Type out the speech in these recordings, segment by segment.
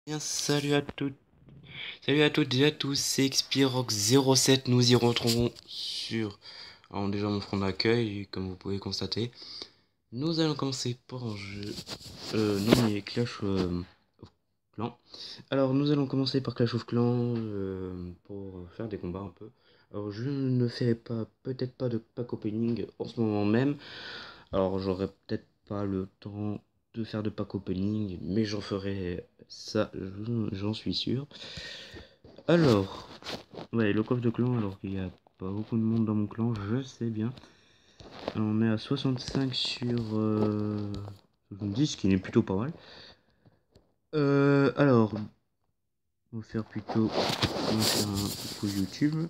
Bien, salut à toutes et à tous, c'est Xpirox07, nous y retrouvons sur, alors déjà mon front d'accueil, comme vous pouvez constater. Nous allons commencer par un jeu, nommé Clash of Clans. Alors nous allons commencer par Clash of Clans, pour faire des combats un peu. Alors je ne fais pas, peut-être pas de pack opening en ce moment même, alors j'aurai peut-être pas le temps de faire de pack opening, mais j'en ferai ça, j'en suis sûr. Alors, ouais, le coffre de clan, alors qu'il n'y a pas beaucoup de monde dans mon clan, je sais bien. On est à 65 sur 70, ce qui est plutôt pas mal. Alors, on va faire plutôt, on va faire un full YouTube.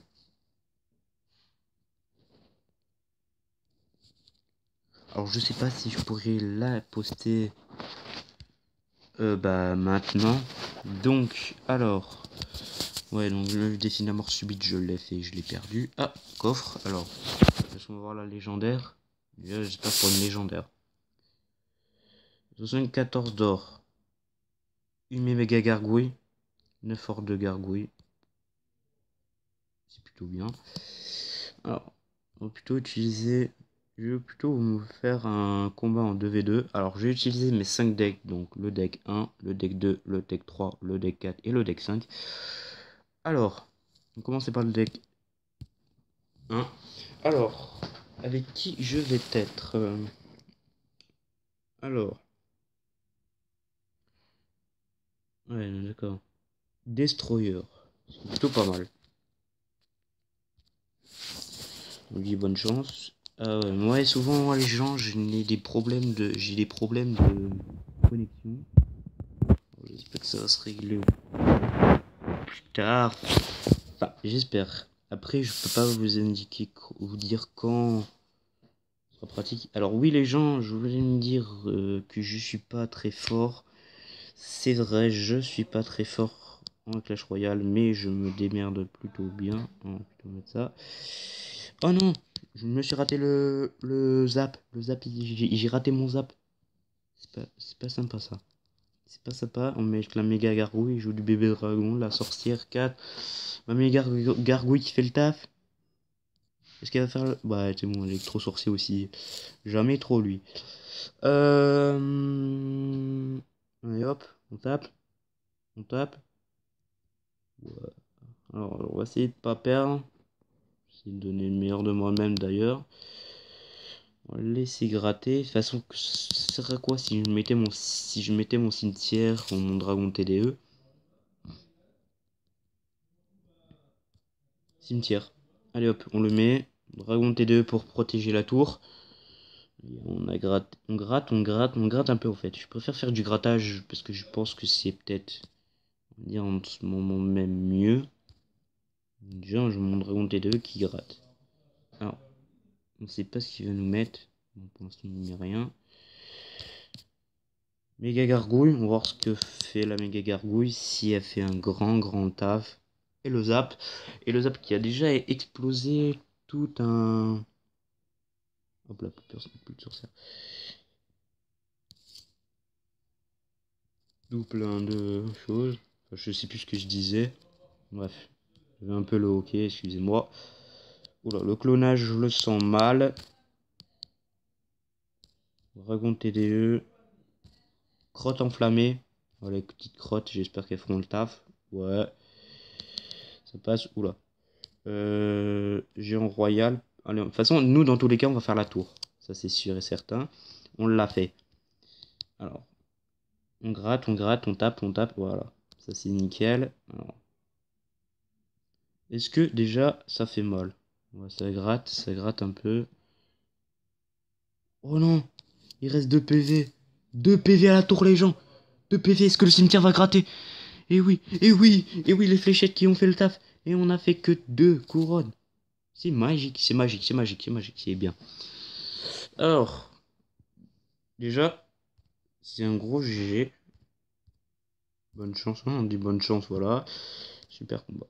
Alors, je sais pas si je pourrais la poster maintenant. Donc, alors, ouais, donc le défi à mort subite, je l'ai fait, je l'ai perdu. Ah, coffre. Alors, on va voir la légendaire. Déjà, j'espère pour une légendaire. 74 d'or. Une méga gargouille. 9 ordres de gargouille. C'est plutôt bien. Alors, on va plutôt utiliser. Je vais plutôt me faire un combat en 2v2. Alors, j'ai utilisé mes 5 decks. Donc, le deck 1, le deck 2, le deck 3, le deck 4 et le deck 5. Alors, on va commencer par le deck 1. Alors, avec qui je vais être Alors, ouais, d'accord. Destroyer. C'est plutôt pas mal. On dit bonne chance. Ouais, moi souvent les gens j'ai des problèmes de connexion. J'espère que ça va se régler plus tard. Enfin, j'espère. Après, je peux pas vous indiquer, vous dire quand ce sera pratique. Alors oui les gens, je voulais me dire que je suis pas très fort. C'est vrai, je suis pas très fort en Clash Royale, mais je me démerde plutôt bien. On va plutôt mettre ça. Oh non, je me suis raté le zap. Le zap, j'ai raté mon zap. C'est pas sympa ça. C'est pas sympa. On met la méga gargouille, je joue du bébé dragon, la sorcière 4. Ma méga gargouille qui fait le taf. Est-ce qu'elle va faire le... Bah c'est bon, électro sorcier aussi. Jamais trop lui. Allez hop, on tape. On tape. Ouais. Alors on va essayer de pas perdre. Essayer de donner le meilleur de moi-même d'ailleurs. On va le laisser gratter. De toute façon, ce serait quoi si je mettais mon cimetière ou mon dragon TDE? Cimetière. Allez hop, on le met. Dragon T2 pour protéger la tour. Et on gratte un peu en fait. Je préfère faire du grattage parce que je pense que c'est peut-être, on va dire en ce moment même mieux. Déjà, j'ai mon dragon T2 qui gratte. Alors, on sait pas ce qu'il va nous mettre. Bon, pour l'instant, il ne met rien. Méga gargouille, on va voir ce que fait la méga gargouille. Si elle fait un grand taf. Et le zap. Et le zap qui a déjà explosé tout un. Hop là, plus de sorcière. Tout plein de choses. Enfin, je sais plus ce que je disais. Bref, j'avais un peu le hockey, excusez-moi. Oula, le clonage, je le sens mal. Dragon TDE. Crotte enflammée. Voilà, les petites crottes, j'espère qu'elles feront le taf. Ouais, ça passe. Oula. Géant royal. Allez, de toute façon, nous, dans tous les cas, on va faire la tour. Ça, c'est sûr et certain. On l'a fait. Alors, on gratte, on tape. Voilà. Ça, c'est nickel. Alors, est-ce que déjà, ça fait mal? Ouais, ça gratte un peu. Oh non, il reste 2 PV. 2 PV à la tour, les gens. 2 PV, est-ce que le cimetière va gratter? Eh oui, eh oui, eh oui, les fléchettes qui ont fait le taf. Et on a fait que 2 couronnes. C'est magique, c'est magique, c'est magique, c'est magique, c'est bien. Alors, déjà, c'est un gros GG. Bonne chance, hein, on dit bonne chance, voilà. Super combat.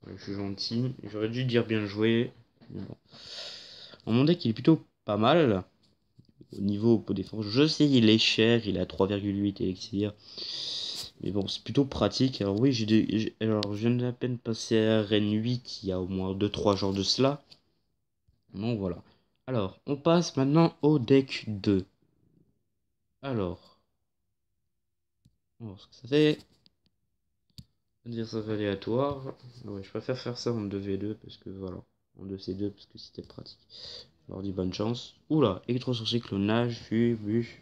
Ouais, je suis gentil. J'aurais dû dire bien joué. Mais bon. Mon deck, il est plutôt pas mal. Au niveau pot défense, je sais, il est cher, il est à 3,8 élixir. Mais bon, c'est plutôt pratique. Alors oui, alors je viens d'à peine passer à RN8 il y a au moins 2-3 jours de cela. Donc voilà. Alors, on passe maintenant au deck 2. Alors, on va voir ce que ça fait. Adversaire aléatoire. Ouais, je préfère faire ça en 2v2 parce que voilà. En 2c2 parce que c'était pratique. Alors dis bonne chance. Oula, électrosorcier, clonage, bûche,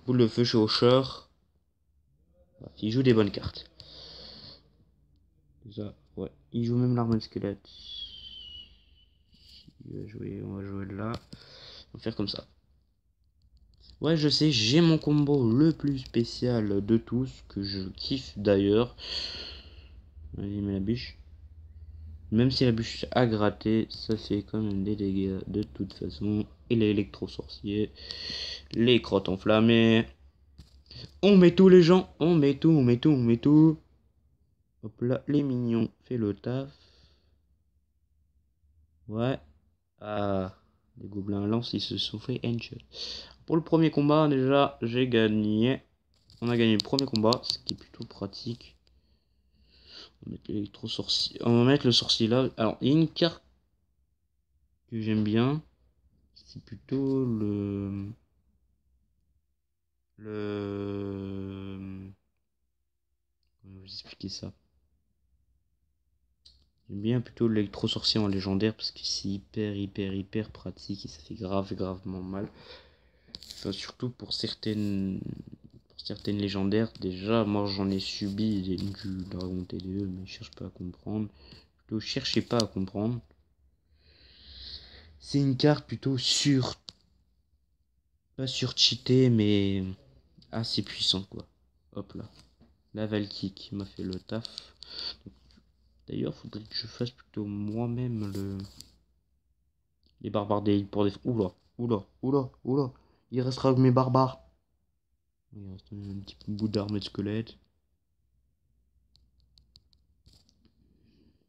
boule de feu, chaucheur. Il joue des bonnes cartes. Ça, ouais. Il joue même l'arme de squelette. On va jouer là. On va faire comme ça. Ouais, je sais, j'ai mon combo le plus spécial de tous, que je kiffe d'ailleurs. Vas-y, mets la bûche. Même si la bûche a gratté, ça fait quand même des dégâts de toute façon. Et l'électro-sorcier, les crottes enflammées. On met tout les gens, on met tout, on met tout, on met tout. Hop là, les mignons, fait le taf. Ouais. Ah, les gobelins lance, ils se sont fait headshot. Pour le premier combat, déjà, j'ai gagné. On a gagné le premier combat, ce qui est plutôt pratique. On va mettre l'électro-sorcier. On va mettre le sorcier là. Alors, il y a une carte que j'aime bien. C'est plutôt le... Comment vous expliquer ça? J'aime bien plutôt l'électro-sorcier en légendaire parce que c'est hyper pratique et ça fait gravement mal. Enfin, surtout pour certaines légendaires. Déjà, moi j'en ai subi du Dragon TDE, mais je cherche pas à comprendre. Plutôt, cherchez pas à comprendre. C'est une carte plutôt pas sur-cheatée, mais assez puissante quoi. Hop là. La Valkyrie qui m'a fait le taf. D'ailleurs, faudrait que je fasse plutôt moi-même les barbares des pour des. Oula. Il restera que mes barbares. Il reste un petit bout d'arme et de squelette.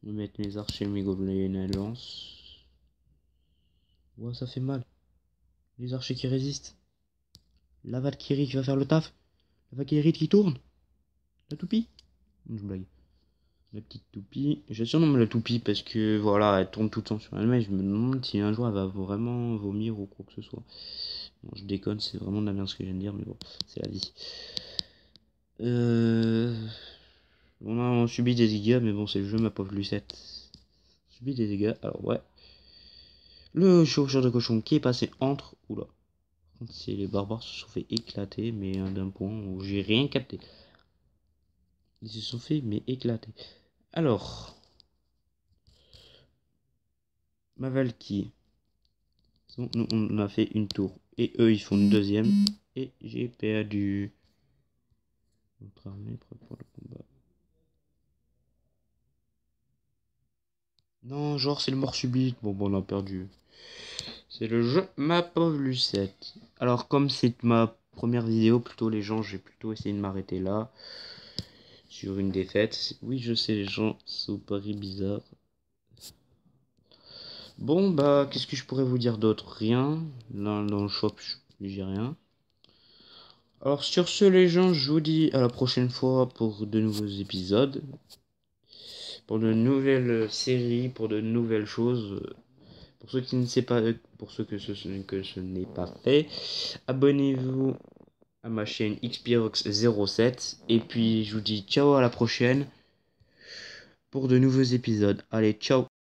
Je vais mettre mes archers, mes gobelins et la lance. Ouais, ça fait mal. Les archers qui résistent. La Valkyrie qui va faire le taf. La Valkyrie qui tourne. La toupie. Je blague. La petite toupie. Je surnomme la toupie parce que voilà, elle tourne tout le temps sur elle-même. Je me demande si un jour elle va vraiment vomir ou quoi que ce soit. Bon, je déconne, c'est vraiment de la merde ce que je viens de dire, mais bon, c'est la vie. On a subi des dégâts, mais bon, c'est le jeu, ma pauvre Lucette. Subi des dégâts, alors ouais. Le chauffeur de cochon qui est passé entre. Oula. C'est les barbares se sont fait éclater, mais d'un point où j'ai rien capté. Ils se sont fait mais éclater. Alors, ma Valkyrie. Nous on a fait une tour et eux ils font une deuxième et j'ai perdu. Notre armée prête pour le combat. Non, genre c'est le mort subite. Bon, on a perdu. C'est le jeu, ma pauvre Lucette. Alors comme c'est ma première vidéo, plutôt les gens, j'ai plutôt essayé de m'arrêter là. Sur une défaite. Oui, je sais, les gens sont paris bizarres. Bon, bah, qu'est-ce que je pourrais vous dire d'autre? Rien. Là, dans le shop, j'ai rien. Alors, sur ce, les gens, je vous dis à la prochaine fois pour de nouveaux épisodes. Pour de nouvelles séries, pour de nouvelles choses. Pour ceux qui ne savent pas, pour ceux que ce n'est pas fait, abonnez-vous à ma chaîne xpirox07. Et puis, je vous dis ciao à la prochaine pour de nouveaux épisodes. Allez, ciao!